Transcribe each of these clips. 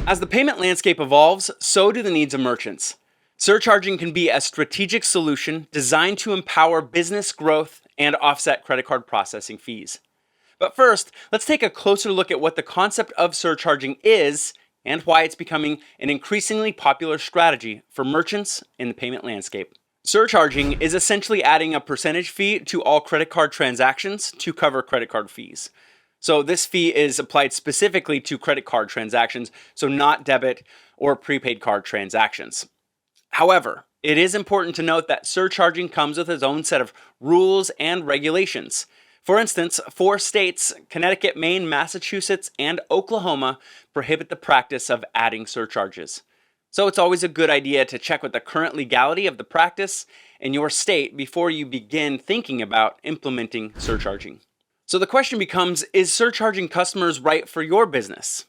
As the payment landscape evolves, so do the needs of merchants. Surcharging can be a strategic solution designed to empower business growth and offset credit card processing fees. But first, let's take a closer look at what the concept of surcharging is and why it's becoming an increasingly popular strategy for merchants in the payment landscape. Surcharging is essentially adding a percentage fee to all credit card transactions to cover credit card fees. So this fee is applied specifically to credit card transactions, so not debit or prepaid card transactions. However, it is important to note that surcharging comes with its own set of rules and regulations. For instance, 4 states, Connecticut, Maine, Massachusetts, and Oklahoma, prohibit the practice of adding surcharges. So it's always a good idea to check with the current legality of the practice in your state before you begin thinking about implementing surcharging. So the question becomes, is surcharging customers right for your business?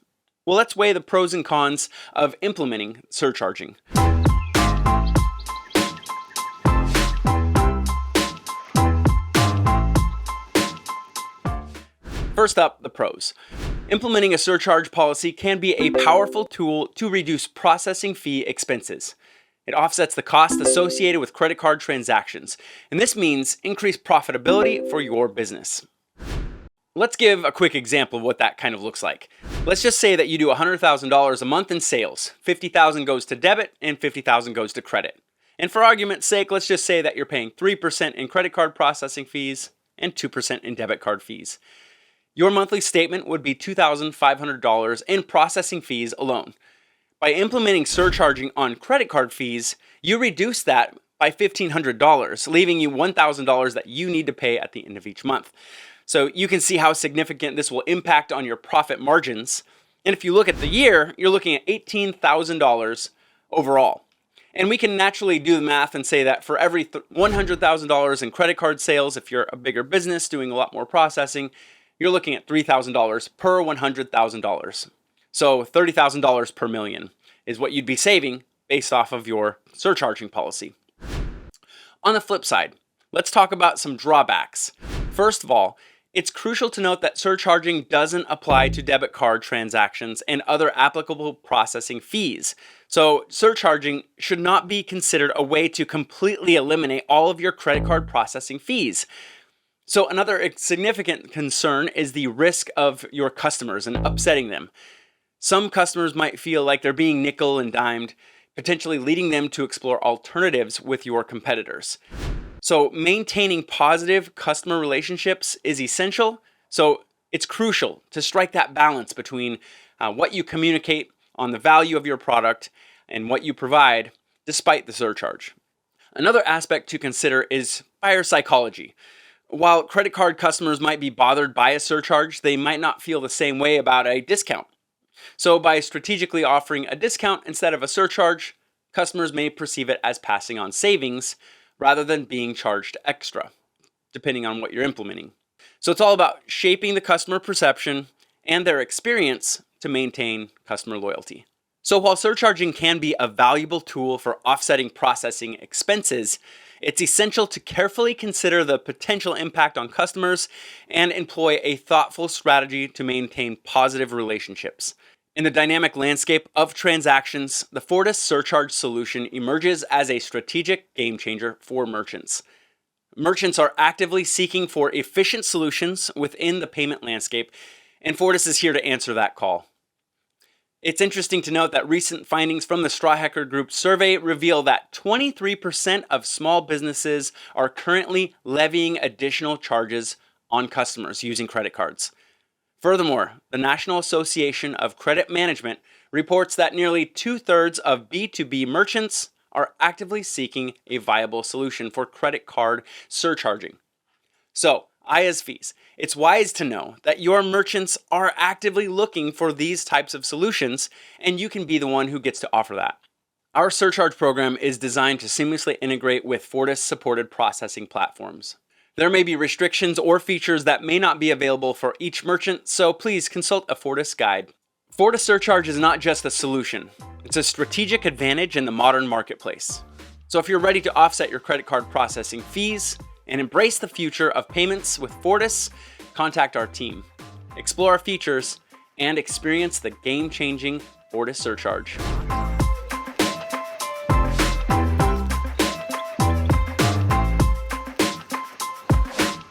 Well, let's weigh the pros and cons of implementing surcharging. First up, the pros. Implementing a surcharge policy can be a powerful tool to reduce processing fee expenses. It offsets the cost associated with credit card transactions, and this means increased profitability for your business. Let's give a quick example of what that kind of looks like. Let's just say that you do $100,000 a month in sales. $50,000 goes to debit and $50,000 goes to credit. And for argument's sake, let's just say that you're paying 3% in credit card processing fees and 2% in debit card fees. Your monthly statement would be $2,500 in processing fees alone. By implementing surcharging on credit card fees, you reduce that by $1,500, leaving you $1,000 that you need to pay at the end of each month. So you can see how significant this will impact on your profit margins. And if you look at the year, you're looking at $18,000 overall. And we can naturally do the math and say that for every $100,000 in credit card sales, if you're a bigger business doing a lot more processing, you're looking at $3,000 per $100,000. So $30,000 per million is what you'd be saving based off of your surcharging policy. On the flip side, let's talk about some drawbacks. First of all, it's crucial to note that surcharging doesn't apply to debit card transactions and other applicable processing fees. So surcharging should not be considered a way to completely eliminate all of your credit card processing fees. So another significant concern is the risk of your customers and upsetting them. Some customers might feel like they're being nickel and dimed, potentially leading them to explore alternatives with your competitors. So maintaining positive customer relationships is essential. So it's crucial to strike that balance between what you communicate on the value of your product and what you provide despite the surcharge. Another aspect to consider is buyer psychology. While credit card customers might be bothered by a surcharge, they might not feel the same way about a discount. So by strategically offering a discount instead of a surcharge, customers may perceive it as passing on savings rather than being charged extra, depending on what you're implementing. So it's all about shaping the customer perception and their experience to maintain customer loyalty. So while surcharging can be a valuable tool for offsetting processing expenses, it's essential to carefully consider the potential impact on customers and employ a thoughtful strategy to maintain positive relationships. In the dynamic landscape of transactions, the Fortis surcharge solution emerges as a strategic game changer for merchants. Merchants are actively seeking for efficient solutions within the payment landscape, and Fortis is here to answer that call. It's interesting to note that recent findings from the Strawhecker Group survey reveal that 23% of small businesses are currently levying additional charges on customers using credit cards. Furthermore, the National Association of Credit Management reports that nearly 2/3 of B2B merchants are actively seeking a viable solution for credit card surcharging. So, ISVs, it's wise to know that your merchants are actively looking for these types of solutions, and you can be the one who gets to offer that. Our surcharge program is designed to seamlessly integrate with Fortis-supported processing platforms. There may be restrictions or features that may not be available for each merchant, so please consult a Fortis guide. Fortis Surcharge is not just a solution, it's a strategic advantage in the modern marketplace. So if you're ready to offset your credit card processing fees and embrace the future of payments with Fortis, contact our team, explore our features, and experience the game-changing or to surcharge.